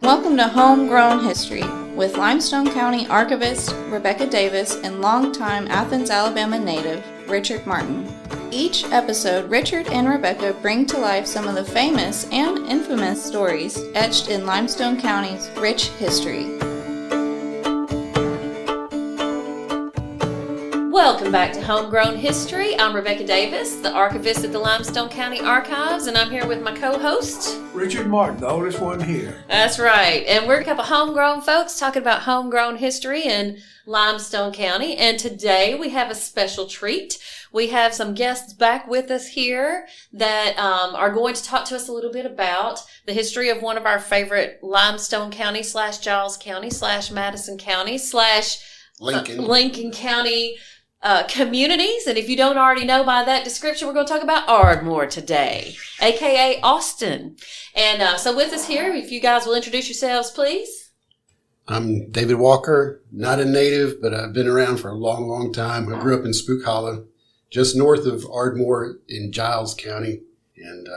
Welcome to Homegrown History with Limestone County Archivist Rebecca Davis and longtime Athens, Alabama native Richard Martin. Each episode, Richard and Rebecca bring to life some of the famous and infamous stories etched in Limestone County's rich history. Welcome back to Homegrown History. I'm Rebecca Davis, the archivist at the Limestone County Archives, and I'm here with my co-host, Richard Martin, the oldest one here. That's right. And we're a couple homegrown folks talking about homegrown history in Limestone County. And today we have a special treat. We have some guests back with us here that are going to talk to us a little bit about the history of one of our favorite Limestone County / Giles County / Madison County / Lincoln County communities. And if you don't already know by that description, we're going to talk about Ardmore today, aka Austin. And so with us here, if you guys will introduce yourselves, please. I'm David Walker, not a native, but I've been around for a long, long time. I grew up in Spook Hollow, just north of Ardmore in Giles County, and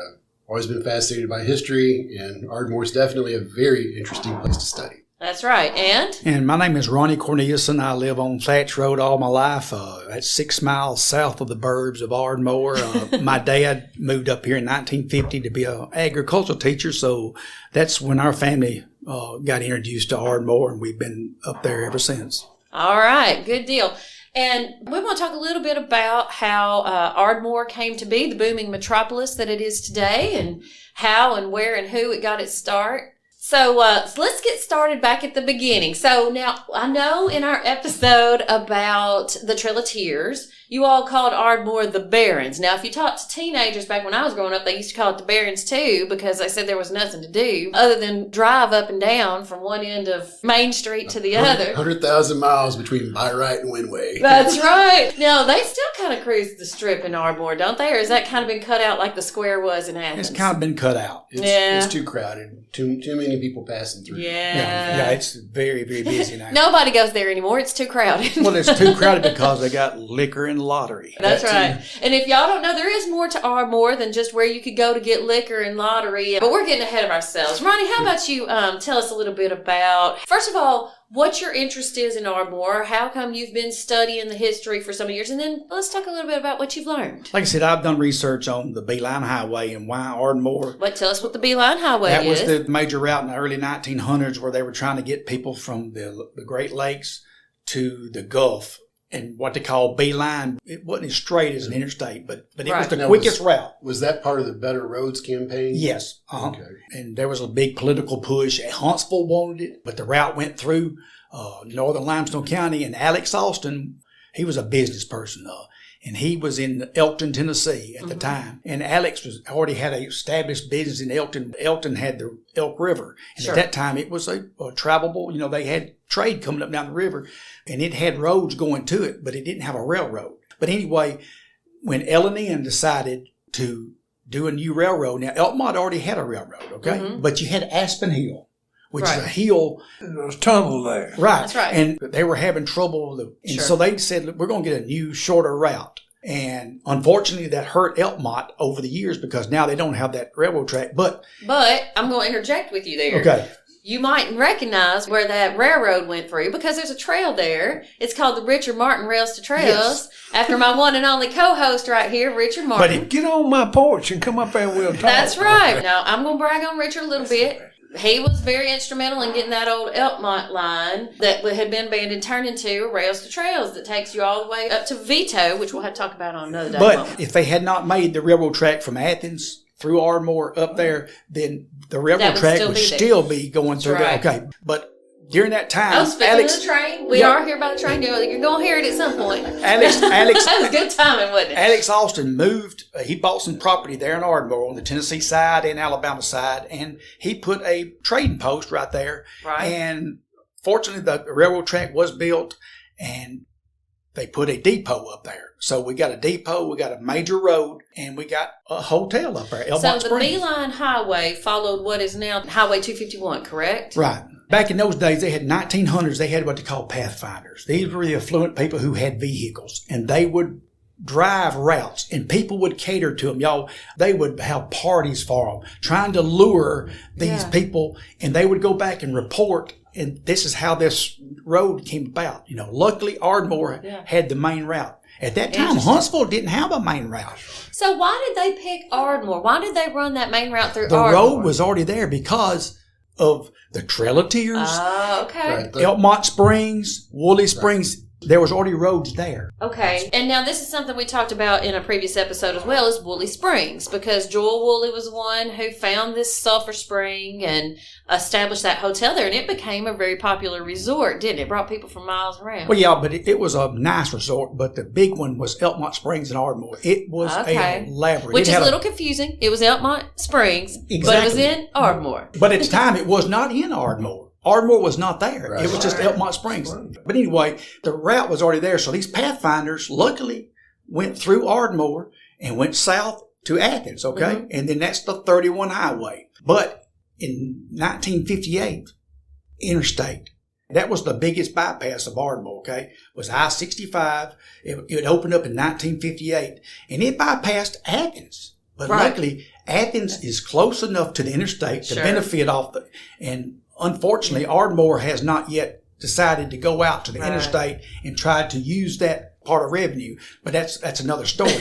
always been fascinated by history, and Ardmore is definitely a very interesting place to study. That's right. And my name is Ronnie Cornelison. I live on Thatch Road all my life. That's 6 miles south of the burbs of Ardmore. My dad moved up here in 1950 to be an agricultural teacher, so that's when our family got introduced to Ardmore, and we've been up there ever since. All right. Good deal. And we want to talk a little bit about how Ardmore came to be the booming metropolis that it is today, and how and where and who it got its start. So let's get started back at the beginning. So now, I know in our episode about the Trail of Tears, you all called Ardmore the Barrens. Now, if you talk to teenagers back when I was growing up, they used to call it the Barrens too, because they said there was nothing to do other than drive up and down from one end of Main Street to the other. 100,000 miles between Byrite and Windway. That's right. Now, they still kind of cruise the strip in Ardmore, don't they? Or has that kind of been cut out like the square was in Athens? It's kind of been cut out. It's too crowded. Too many people passing through. Yeah, it's very, very busy now. Nobody goes there anymore. It's too crowded. Well, it's too crowded because they got liquor and lottery. That's right. And if y'all don't know, there is more to Ardmore than just where you could go to get liquor and lottery. But we're getting ahead of ourselves. Ronnie, how about you tell us a little bit about, first of all, what your interest is in Ardmore, how come you've been studying the history for some years, and then let's talk a little bit about what you've learned. Like I said, I've done research on the Beeline Highway and why Ardmore. But tell us what the Beeline Highway is. That was the major route in the early 1900s where they were trying to get people from the Great Lakes to the Gulf. And what they call Beeline, it wasn't as straight as an interstate, but it was the quickest route. Was that part of the Better Roads campaign? Yes. Okay. And there was a big political push. Huntsville wanted it, but the route went through northern Limestone County, and Alex Austin, he was a business person, and he was in Elkton, Tennessee at the time. And Alex already had an established business in Elkton. Elkton had the Elk River. And at that time, it was a travelable, they had trade coming up down the river, and it had roads going to it, but it didn't have a railroad. But anyway, when L&N decided to do a new railroad, now Elkmont already had a railroad, okay? Mm-hmm. But you had Aspen Hill, which is a hill. There was a tunnel there. Right. That's right. And they were having trouble. And so they said, look, we're going to get a new, shorter route. And unfortunately, that hurt Elkmont over the years because now they don't have that railroad track. But I'm going to interject with you there. Okay. You might recognize where that railroad went through because there's a trail there. It's called the Richard Martin Rails to Trails, after my one and only co-host right here, Richard Martin. But get on my porch and come up there and we'll talk. That's right. Now, I'm going to brag on Richard a little bit. He was very instrumental in getting that old Elkmont line that had been abandoned turned into Rails to Trails that takes you all the way up to Vito, which we'll have to talk about on another day. But if they had not made the railroad track from Athens through Ardmore up there, then the railroad track would still be going through there. Okay. But during that time, speaking of the train, we are here by the train. You're going to hear it at some point. Alex, that was good timing, wasn't it? Alex Austin moved. He bought some property there in Ardmore on the Tennessee side and Alabama side, and he put a trading post right there. Right. And fortunately, the railroad track was built, and they put a depot up there. So we got a depot, we got a major road, and we got a hotel up there. So the Beeline Highway followed what is now Highway 251, correct? Right. Back in those days, they had 1900s, they had what they call pathfinders. These were the affluent people who had vehicles, and they would drive routes, and people would cater to them, y'all. They would have parties for them, trying to lure these people, and they would go back and report. And this is how this road came about. Luckily Ardmore had the main route. At that time, Huntsville didn't have a main route. So why did they pick Ardmore? Why did they run that main route through The Ardmore? road was already there because of the Trail of Tears, Oh, okay. Right. Elkmont Springs, Woolly Springs. There was already roads there. Okay. And now this is something we talked about in a previous episode as well, is Woolly Springs, because Joel Woolley was the one who found this sulfur spring and established that hotel there, and it became a very popular resort, didn't it? It brought people from miles around. Well, yeah, but it was a nice resort, but the big one was Elkmont Springs and Ardmore. It was a labyrinth. Which is a little confusing. It was Elkmont Springs, but it was in Ardmore. But at the time, it was not in Ardmore. Ardmore was not there. Right. It was just Elkmont Springs. But anyway, the route was already there. So these pathfinders luckily went through Ardmore and went south to Athens, okay? Mm-hmm. And then that's the 31 highway. But in 1958, interstate, that was the biggest bypass of Ardmore, okay? Was I-65. It opened up in 1958, and it bypassed Athens. But luckily, Athens is close enough to the interstate to benefit off the... And unfortunately, Ardmore has not yet decided to go out to the interstate and try to use that part of revenue. But that's another story.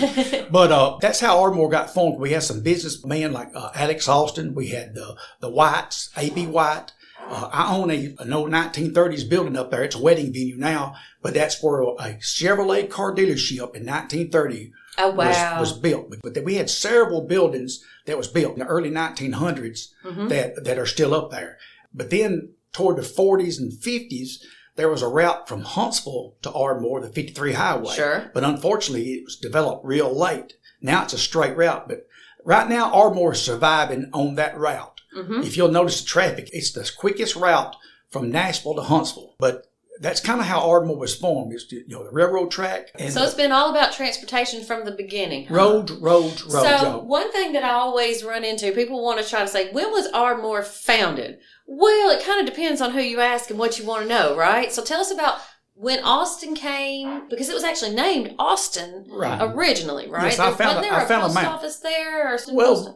But that's how Ardmore got formed. We had some businessmen like Alex Austin. We had the Whites, A.B. White. I own an old 1930s building up there. It's a wedding venue now, but that's where a Chevrolet car dealership in 1930 was built. But we had several buildings that was built in the early 1900s that are still up there. But then toward the 40s and 50s, there was a route from Huntsville to Ardmore, the 53 highway. Sure. But unfortunately, it was developed real late. Now it's a straight route. But right now, Ardmore is surviving on that route. Mm-hmm. If you'll notice the traffic, it's the quickest route from Nashville to Huntsville. But that's kind of how Ardmore was formed. It's the railroad track. And so it's been all about transportation from the beginning. Huh? Roads. So one thing that I always run into, people want to try to say, when was Ardmore founded? Well, it kind of depends on who you ask and what you want to know, right? So tell us about when Austin came, because it was actually named Austin originally, right? Yes, I found a post map. office there? Or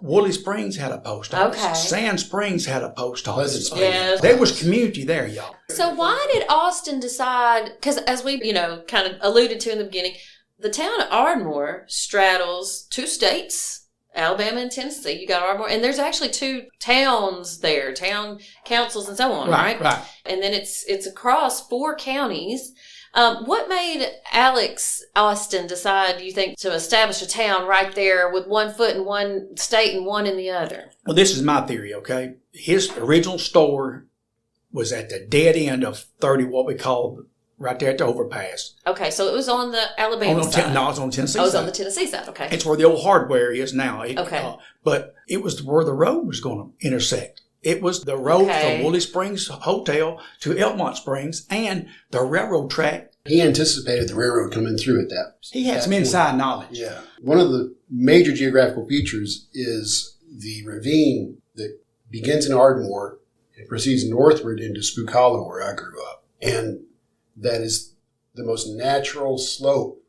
Woolly Springs had a post office. Okay. Sand Springs had a post office. Yes. There was community there, y'all. So why did Austin decide, because as we, kind of alluded to in the beginning, the town of Ardmore straddles two states, Alabama and Tennessee. You got Ardmore, and there's actually two towns there, town councils and so on, right? Right. And then it's across 4 counties. What made Alex Austin decide, do you think, to establish a town right there with one foot in one state and one in the other? Well, this is my theory, okay? His original store was at the dead end of 30, what we call right there at the overpass. Okay, so it was on the Alabama side. No, it was on the Tennessee side. Oh, it was on the Tennessee side, okay. It's where the old hardware is now. Okay. But it was where the road was going to intersect. It was the road from Woolly Springs Hotel to Elkmont Springs and the railroad track. He anticipated the railroad coming through at that. He had some inside knowledge. Yeah. One of the major geographical features is the ravine that begins in Ardmore and proceeds northward into Spook Hollow, where I grew up. And that is the most natural slope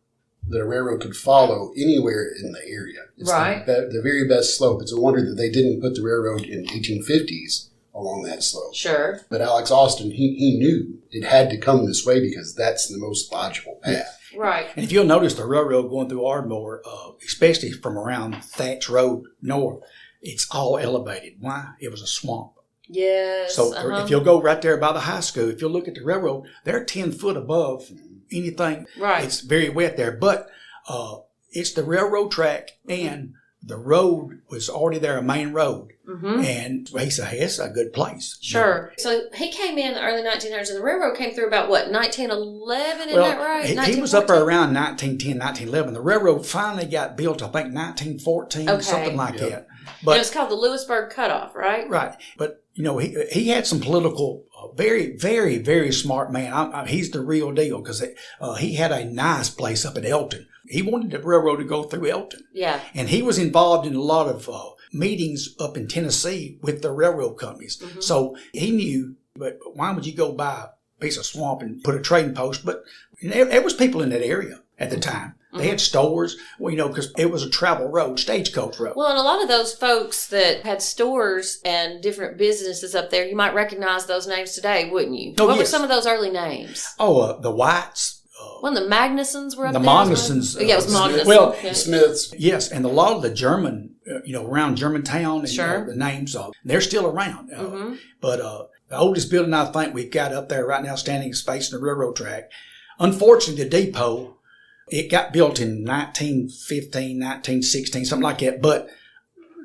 that a railroad could follow anywhere in the area. It's the very best slope. It's a wonder that they didn't put the railroad in 1850s along that slope. Sure. But Alex Austin, he knew it had to come this way because that's the most logical path. Right. And if you'll notice the railroad going through Ardmore, especially from around Thatch Road north, it's all elevated. Why? It was a swamp. Yes. So if you'll go right there by the high school, if you'll look at the railroad, they're 10 foot above anything. Right. It's very wet there. But it's the railroad track, and the road was already there, a main road. Mm-hmm. And he said, hey, it's a good place. Sure. Yeah. So he came in the early 1900s, and the railroad came through about, 1911? Isn't that right? He was up there around 1910, 1911. The railroad finally got built, I think, 1914, something like that. But and it was called the Lewisburg Cutoff, right? Right. But, he had some political, very, very, very smart man. He's the real deal because he had a nice place up at Elton. He wanted the railroad to go through Elton. Yeah. And he was involved in a lot of meetings up in Tennessee with the railroad companies. Mm-hmm. So he knew, but why would you go buy a piece of swamp and put a trading post? But there was people in that area at the time. They had stores, well, because it was a travel road, stagecoach road. Well, and a lot of those folks that had stores and different businesses up there, you might recognize those names today, wouldn't you? Oh, what were yes. some of those early names? The Whites. Well, the Magnusons were up The there. Magnusons. Yeah, it was Magnuson. Well, yeah. Smiths. Yes, and a lot of the German, around Germantown, and Sure. the names, they're still around. But the oldest building I think we've got up there right now standing is facing the railroad track. Unfortunately, the depot, it got built in 1915, 1916, something like that. But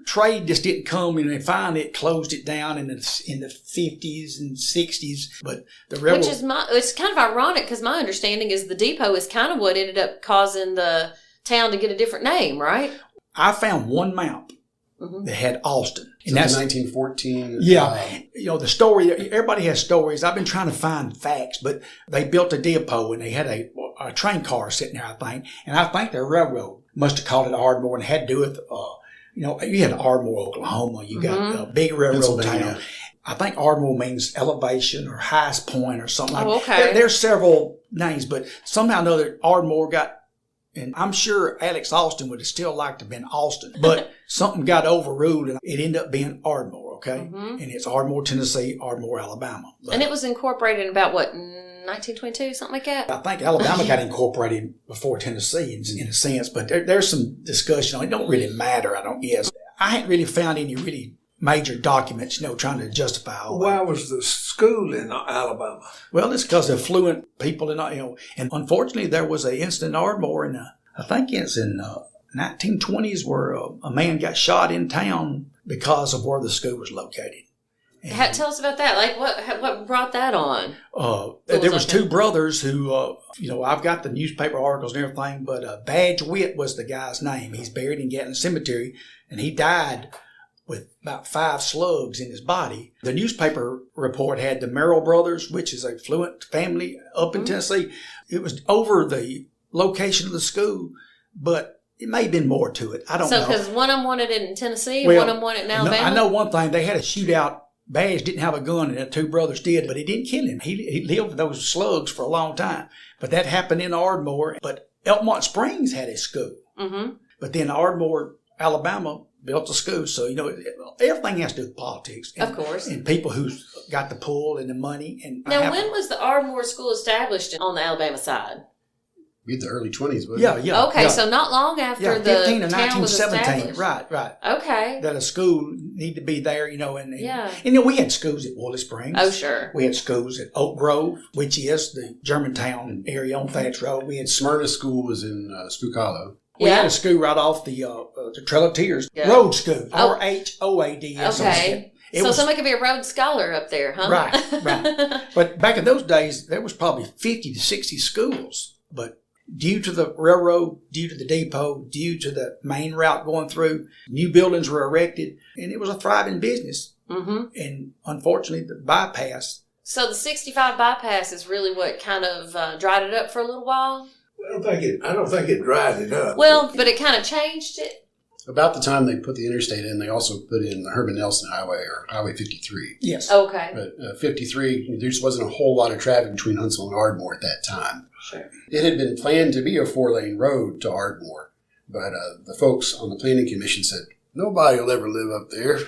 trade just didn't come, and they finally it closed it down in the 50s and 60s. But the railroad, Which is it's kind of ironic because my understanding is the depot is kind of what ended up causing the town to get a different name, right? I found one map that had Austin. So that's 1914. Yeah. The story, everybody has stories. I've been trying to find facts, but they built a depot and they had a train car sitting there, I think. And I think their railroad must have called it Ardmore and had to do with, you had Ardmore, Oklahoma. You got a big railroad town. I think Ardmore means elevation or highest point or something like that. Okay. There's several names, but somehow or another Ardmore got, and I'm sure Alex Austin would have still liked to have been Austin, but something got overruled and it ended up being Ardmore, okay? And it's Ardmore, Tennessee, Ardmore, Alabama. But And it was incorporated in about, 1922, something like that? I think Alabama got incorporated before Tennessee in a sense, but there's some discussion on it. It don't really matter, I don't guess. I hadn't really found any really major documents, trying to justify all that. Why was the school in Alabama? Well, it's because of affluent people, and unfortunately there was an incident in Ardmore I think it's in 1920s where a man got shot in town because of where the school was located. Tell us about that. Like, what brought that on? There was two brothers who, I've got the newspaper articles and everything, but Badge Witt was the guy's name. He's buried in Gatlin Cemetery, and he died with about 5 slugs in his body. The newspaper report had the Merrill brothers, which is a affluent family up in Tennessee. It was over the location of the school, but it may have been more to it. I don't know. So, because one of them wanted it in Tennessee and one of them wanted it in Alabama? I know one thing. They had a shootout. Badge didn't have a gun, and the two brothers did, but it didn't kill him. He lived with those slugs for a long time. But that happened in Ardmore. But Elmont Springs had a school. But then Ardmore, Alabama, built a school. So, everything has to do with politics. And, of course. And people who's got the pull and the money. And Now, when was the Ardmore School established on the Alabama side? Be the early 20s, wasn't it? Yeah. Okay, so not long after the 15 to town was 1917. established. Right. Okay. That a school need to be there, and Yeah. we had schools at Willow Springs. Oh, sure. We had schools at Oak Grove, which is the Germantown area on Thatch Road. We had Smyrna School was in Spook Hollow. We Yeah. had a school right off the Trail of Tears Yeah. Road School, Oh. RHOADS. Okay. So somebody could be a Rhodes Scholar up there, huh? Right. But back in those days, there was probably 50 to 60 schools. But due to the railroad, due to the depot, due to the main route going through, new buildings were erected, and it was a thriving business. And unfortunately, the bypass. So the 65 bypass is really what kind of dried it up for a little while? I don't think it dried it up. Well, but it kind of changed it. About the time they put the interstate in, they also put in the Herman Nelson Highway, or Highway 53. Yes. Okay. But 53, there just wasn't a whole lot of traffic between Huntsville and Ardmore at that time. Sure. It had been planned to be a 4-lane road to Ardmore, but the folks on the planning commission said, nobody will ever live up there.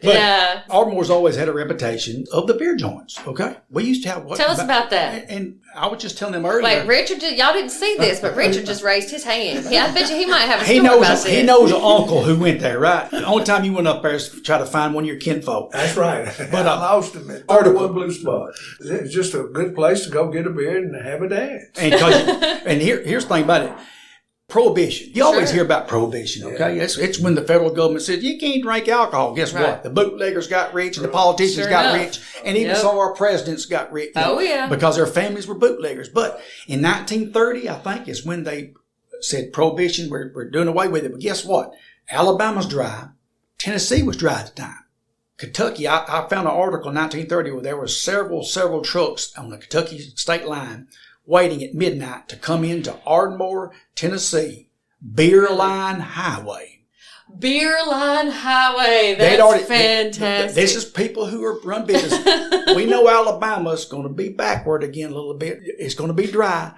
But yeah. Ardmore's always had a reputation of the beer joints, okay? We used to have... Tell us about that. And I was just telling them earlier... Wait, Richard, y'all didn't see this, but Richard just raised his hand. Yeah, I bet you he might have a story He about this. knows an uncle who went there, right? The only time you went up there is to try to find one of your kinfolk. That's right. But, I lost him at 31 Blue Spot. It's just a good place to go get a beer and have a dance. And here's the thing about it. Prohibition. You always hear about prohibition, okay? It's when the federal government says, you can't drink alcohol. Guess what? The bootleggers got rich and the politicians got rich. And even some of our presidents got rich. Because their families were bootleggers. But in 1930, I think, is when they said prohibition, we're doing away with it. But guess what? Alabama's dry. Tennessee was dry at the time. Kentucky, I found an article in 1930 where there were several trucks on the Kentucky state line waiting at midnight to come into Ardmore, Tennessee, Beer Line Highway. Beer Line Highway. That's fantastic. This is people who run business. We know Alabama's going to be backward again a little bit. It's going to be dry.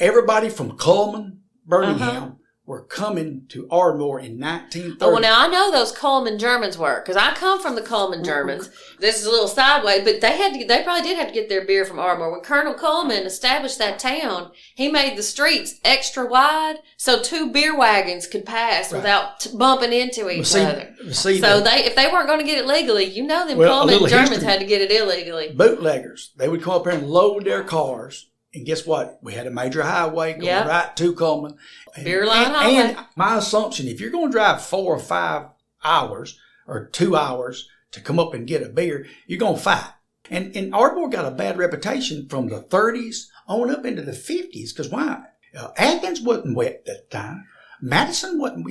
everybody from Cullman, Birmingham, were coming to Ardmore in 1930. Oh, well, now I know those Coleman Germans were, because I come from the Coleman Germans. This is a little sideways, but they probably did have to get their beer from Ardmore. When Colonel Coleman established that town, he made the streets extra wide so 2 beer wagons could pass without bumping into each other. So if they weren't going to get it legally, them Coleman Germans had to get it illegally. Bootleggers, they would come up here and load their cars. And guess what? We had a major highway going right to Coleman. Beer line highway. And my assumption, if you're going to drive 4 or 5 hours or 2 hours to come up and get a beer, you're going to fight. And Ardmore got a bad reputation from the 30s on up into the 50s. Because why? Athens wasn't wet at that time. Madison wasn't,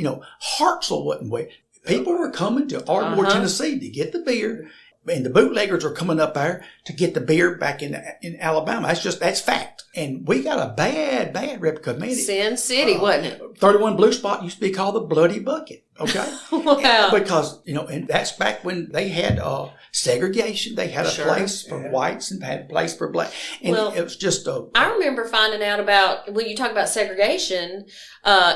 Hartselle wasn't wet. People were coming to Ardmore, Tennessee to get the beer. And the bootleggers are coming up there to get the beer back in Alabama. That's fact. And we got a bad reputation. Sin City, wasn't it? 31 Blue Spot used to be called the Bloody Bucket. Okay? Wow. Because, and that's back when they had segregation. They had a place for whites and had a place for black. And it was just I remember finding out about, when you talk about segregation,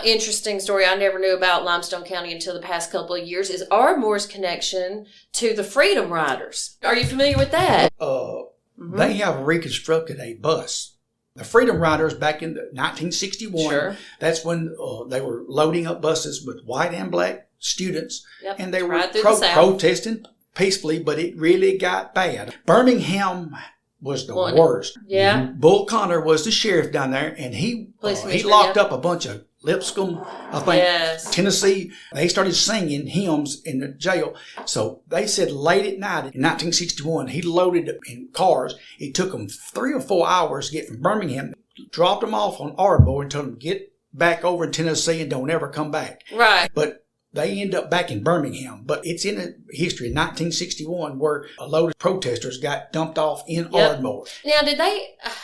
interesting story I never knew about Limestone County until the past couple of years is Ardmore's connection to the Freedom Riders. Are you familiar with that? They have reconstructed a bus. The Freedom Riders back in 1961, that's when they were loading up buses with white and black students, and they were protesting peacefully, but it really got bad. Birmingham was the worst. Yeah. Bull Connor was the sheriff down there, and he locked up a bunch of Lipscomb, I think, Tennessee. They started singing hymns in the jail. So they said late at night in 1961, he loaded up in cars. It took them 3 or 4 hours to get from Birmingham, dropped them off on Ardmore and told them get back over in Tennessee and don't ever come back. Right. But they end up back in Birmingham. But it's in a history in 1961 where a load of protesters got dumped off in Ardmore. Now,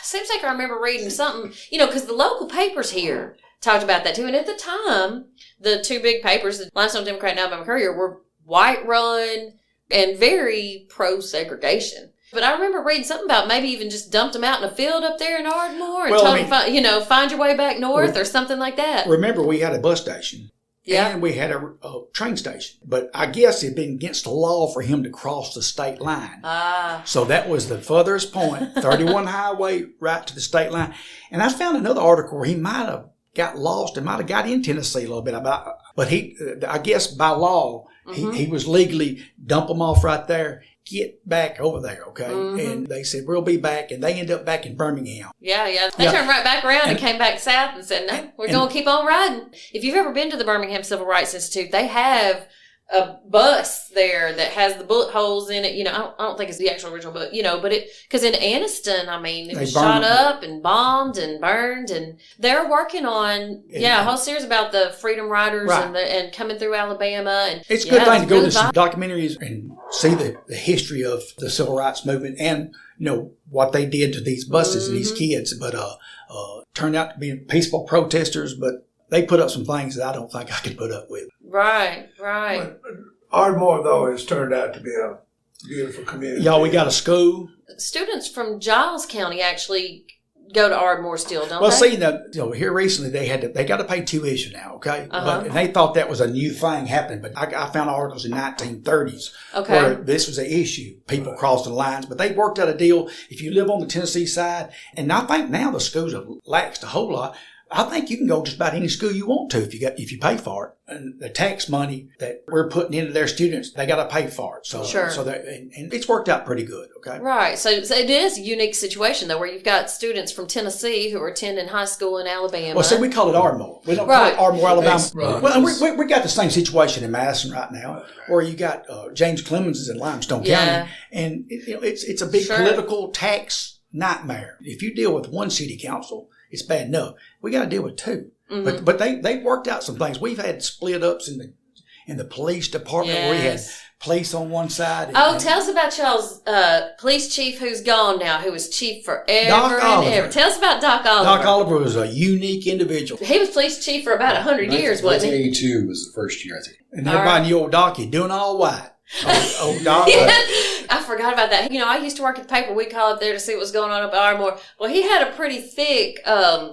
seems like I remember reading something, because the local papers here talked about that too. And at the time, the 2 big papers, the Limestone Democrat and Alabama Courier, were white run and very pro-segregation. But I remember reading something about maybe even just dumped them out in a field up there in Ardmore and told them, find your way back north or something like that. Remember, we had a bus station. Yeah. And we had a train station. But I guess it'd been against the law for him to cross the state line. So that was the furthest point, 31 highway right to the state line. And I found another article where he might have got lost and might have got in Tennessee a little bit. But I guess by law, he was legally dump them off right there, get back over there, okay? And they said, we'll be back. And they end up back in Birmingham. Yeah. They turned right back around and came back south and said, no, we're going to keep on riding. If you've ever been to the Birmingham Civil Rights Institute, they have a bus there that has the bullet holes in it. I don't think it's the actual original, but because in Anniston, it was shot up and bombed and burned, and they're working on a whole series about the Freedom Riders and coming through Alabama. And it's a good thing to go to some documentaries and see the history of the civil rights movement and what they did to these buses and these kids. But turned out to be peaceful protesters, but they put up some things that I don't think I could put up with. Right. But Ardmore, though, has turned out to be a beautiful community. We got a school. Students from Giles County actually go to Ardmore still, don't they? Well, see, here recently they got to pay tuition now, okay? And they thought that was a new thing happening, but I found articles in 1930s where this was an issue, people crossing the lines, but they worked out a deal. If you live on the Tennessee side, and I think now the schools have laxed a whole lot. I think you can go just about any school you want to if you pay for it. And the tax money that we're putting into their students, they got to pay for it. So and it's worked out pretty good. Okay. Right. So it is a unique situation though, where you've got students from Tennessee who are attending high school in Alabama. Well, see, we call it Ardmore. We don't call it Ardmore, Alabama. Right. Well, and we got the same situation in Madison right now, where you got James Clemens is in Limestone County, and it's a big political tax nightmare. If you deal with one city council, it's bad enough. We got to deal with 2. But they worked out some things. We've had split ups in the police department where we had police on one side. Tell us about y'all's police chief who's gone now, who was chief forever and ever. Tell us about Doc Oliver. Doc Oliver was a unique individual. He was police chief for about 100 years, wasn't he? 1982 was the first year, I think. And everybody knew old Doc, he's doing all white. Old Doc. I forgot about that. You know, I used to work at the paper. We call up there to see what was going on up at Ardmore. Well, he had a pretty thick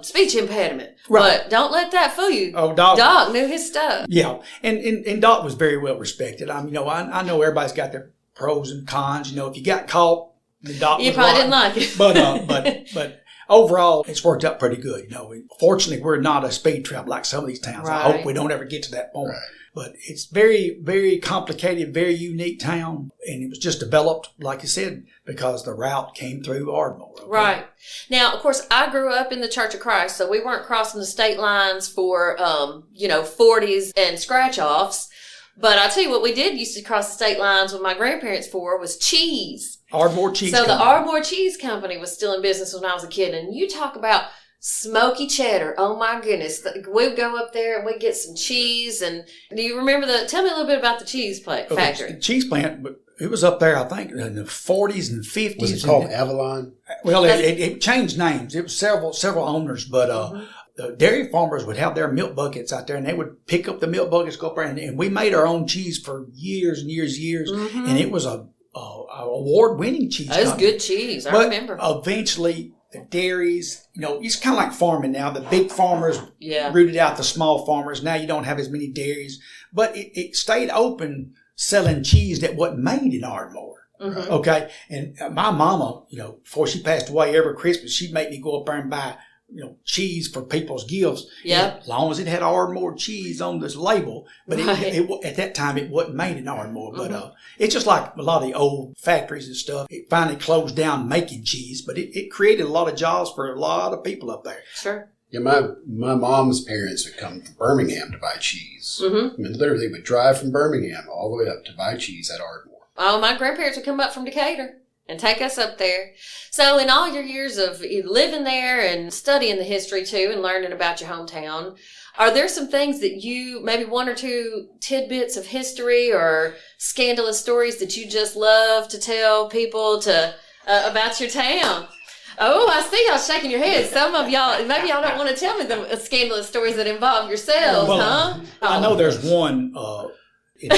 speech impediment. Right. But don't let that fool you. Oh, Doc. Doc knew his stuff. Yeah. And Doc was very well respected. I mean, you know, I know everybody's got their pros and cons. You know, if you got caught, the Doc You was probably right. didn't like it. But overall, it's worked out pretty good. You know, fortunately, we're not a speed trap like some of these towns. Right. I hope we don't ever get to that point. Right. But it's very, very complicated, very unique town. And it was just developed, like you said, because the route came through Ardmore. Okay? Right. Now, of course, I grew up in the Church of Christ, so we weren't crossing the state lines for, 40s and scratch-offs. But I tell you what we did used to cross the state lines with my grandparents for was cheese. Ardmore Cheese So Company. the Ardmore Cheese Company was still in business when I was a kid. And you talk about smoky cheddar. Oh my goodness. We'd go up there and we'd get some cheese. And do you remember tell me a little bit about the cheese factory. The cheese plant, but it was up there, I think, in the 40s and 50s. Was it called Avalon? Well, it changed names. It was several owners, but the dairy farmers would have their milk buckets out there, and they would pick up the milk buckets, go up there, and we made our own cheese for years and years and years, and it was a award-winning cheese. That was company. good cheese. I But remember. eventually, the dairies, you know, it's kind of like farming now. The big farmers Yeah. rooted out the small farmers. Now you don't have as many dairies, but it stayed open selling cheese that wasn't made in Ardmore. Mhm. Okay. And my mama, you know, before she passed away, every Christmas, she'd make me go up there and buy, you know, cheese for people's gifts. Yep. As long as it had Ardmore cheese on this label. But Right. at that time, it wasn't made in Ardmore. But it's just like a lot of the old factories and stuff. It finally closed down making cheese, but it created a lot of jobs for a lot of people up there. Sure. Yeah, my mom's parents would come from Birmingham to buy cheese. Mm-hmm. I mean, literally, they would drive from Birmingham all the way up to buy cheese at Ardmore. Oh, my grandparents would come up from Decatur and take us up there. So in all your years of living there and studying the history too and learning about your hometown, are there some things that you, maybe one or two tidbits of history or scandalous stories that you just love to tell people about your town? Oh, I see y'all shaking your heads. Some of y'all, maybe y'all don't want to tell me the scandalous stories that involve yourselves, Well, huh? I know there's one. It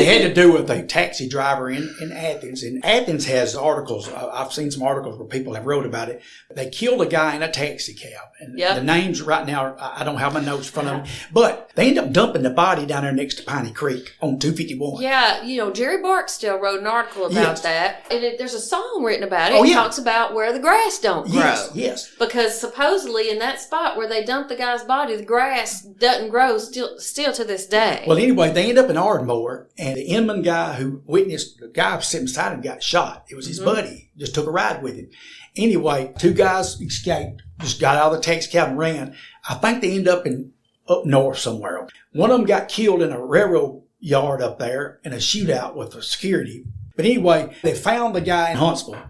had to do with a taxi driver in Athens. And Athens has articles. I've seen some articles where people have wrote about it. They killed a guy in a taxi cab. And Yep. the names right now, I don't have my notes in front of me. But they ended up dumping the body down there next to Piney Creek on 251. Yeah, Jerry Barksdale wrote an article about Yes. that. And there's a song written about it. Oh, It yeah. talks about where the grass don't grow. Yes. Because supposedly in that spot where they dumped the guy's body, the grass doesn't grow still to this day. Well, anyway, they ended up in Ardmore, and the Inman guy who witnessed the guy sitting beside him got shot. It was his buddy. Just took a ride with him. Anyway, two guys escaped, just got out of the taxi cab and ran. I think they ended up north somewhere. One of them got killed in a railroad yard up there in a shootout with the security. But anyway, they found the guy in Huntsville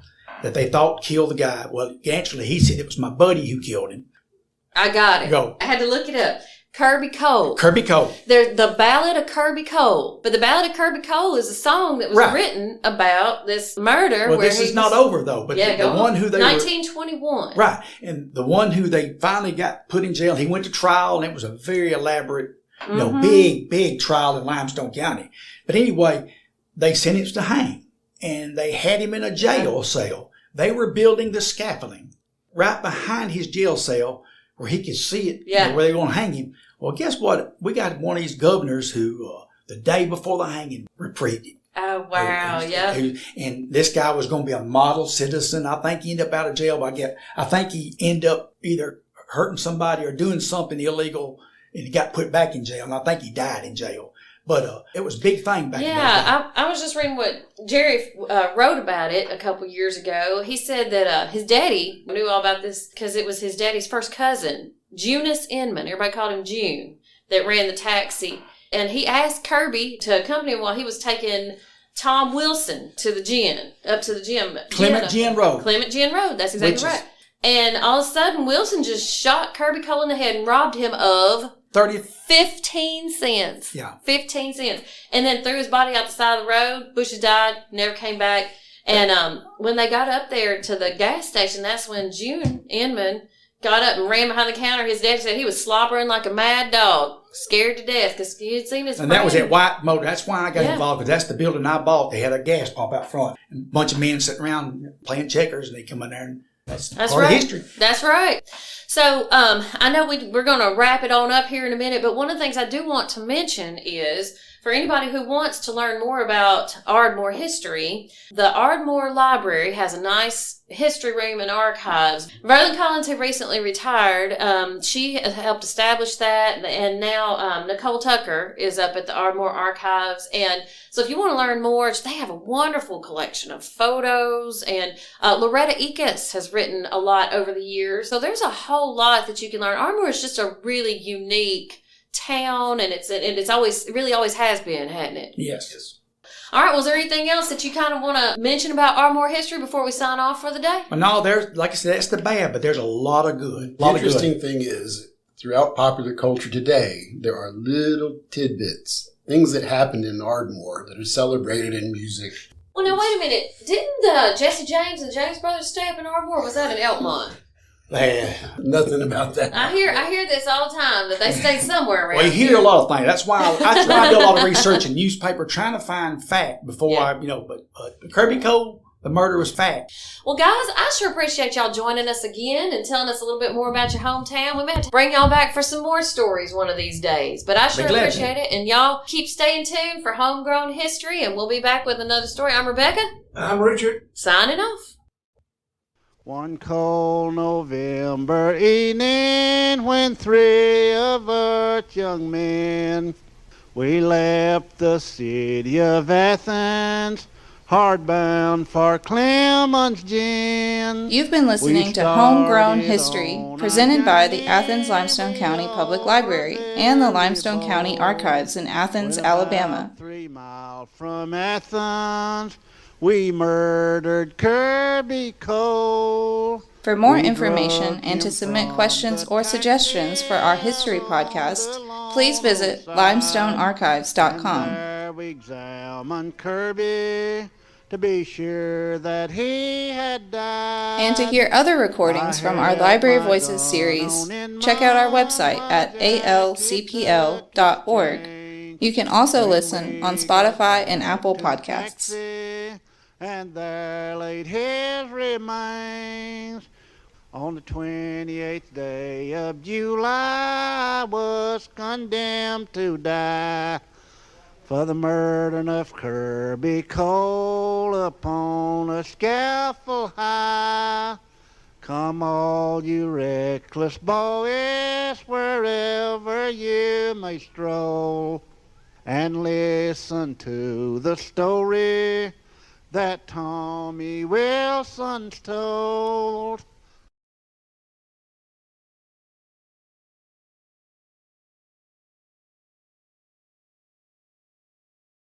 that they thought killed the guy. Well, actually, he said it was my buddy who killed him. I got it. Go. I had to look it up. Kirby Cole. Kirby Cole. There's the Ballad of Kirby Cole. But the Ballad of Kirby Cole is a song that was Right. written about this murder. Well, where this he is not was- over, though. But Yeah, the go one on. who they 1921. Right. And the one who they finally got put in jail, he went to trial, and it was a very elaborate, big trial in Limestone County. But anyway, they sentenced to hang, and they had him in a jail cell. They were building the scaffolding right behind his jail cell where he could see it, Yeah. where they were going to hang him. Well, guess what? We got one of these governors who, the day before the hanging, reprieved him. Oh, wow. Yeah. And this guy was going to be a model citizen. I think he ended up out of jail. But I think he ended up either hurting somebody or doing something illegal, and he got put back in jail. And I think he died in jail. But it was a big thing back then. Yeah, I was just reading what Jerry wrote about it a couple years ago. He said that his daddy knew all about this because it was his daddy's first cousin, Junus Inman. Everybody called him June, that ran the taxi. And he asked Kirby to accompany him while he was taking Tom Wilson to the gym, up to the gym. Clement Gin Road. Clement Gin Road, that's exactly right. And all of a sudden, Wilson just shot Kirby Cole in the head and robbed him of 15 cents. Yeah. 15 cents. And then threw his body out the side of the road. Bushes died, never came back. And when they got up there to the gas station, that's when June Inman got up and ran behind the counter. His dad said he was slobbering like a mad dog, scared to death because he had seen his friend. And that was at White Motor. That's why I got involved, because that's the building I bought. They had a gas pump out front. And a bunch of men sitting around playing checkers, and they come in there, and that's part right. of history. That's right. So I know we're going to wrap it on up here in a minute, but one of the things I do want to mention is, for anybody who wants to learn more about Ardmore history, the Ardmore Library has a nice history room and archives. Verlin Collins, who recently retired, she helped establish that, and now Nicole Tucker is up at the Ardmore Archives. And so if you want to learn more, they have a wonderful collection of photos, and Loretta Ekus has written a lot over the years. So there's a whole lot that you can learn. Ardmore is just a really unique town, and it's always has been, hasn't it? Yes. All right. Was there anything else that you kind of want to mention about Ardmore history before we sign off for the day? Well, no, there's, like I said, that's the bad, but there's a lot of good. The interesting thing is, throughout popular culture today, there are little tidbits, things that happened in Ardmore that are celebrated in music. Well, now wait a minute. Didn't Jesse James and the James Brothers stay up in Ardmore? Or was that in Elkmont? Nothing about that. I hear this all the time, that they stay somewhere around. Well, you hear a lot of things. That's why I do a lot of research in newspaper, trying to find fact before but Kirby Cole, the murder was fact. Well, guys, I sure appreciate y'all joining us again and telling us a little bit more about your hometown. We may have to bring y'all back for some more stories one of these days, but I sure appreciate it. And y'all keep staying tuned for Homegrown History, and we'll be back with another story. I'm Rebecca. I'm Richard. Signing off. One cold November evening, when three of us young men, we left the city of Athens, hardbound for Clemens Gin. You've been listening to Homegrown History, presented by the Athens-Limestone County Public Library and the Limestone County Archives in Athens, Alabama. 3 miles from Athens, we murdered Kirby Cole. For more information and to submit questions or suggestions for our history podcast, please visit limestonearchives.com. There we examined Kirby to be sure that he had died. And to hear other recordings from our Library Voices series, check out our website at alcpl.org. You can also listen on Spotify and Apple Podcasts. And there laid his remains. On the 28th day of July, I was condemned to die for the murder of Kirby Cole upon a scaffold high. Come all you reckless boys, wherever you may stroll, and listen to the story that Tommy Wilson's told.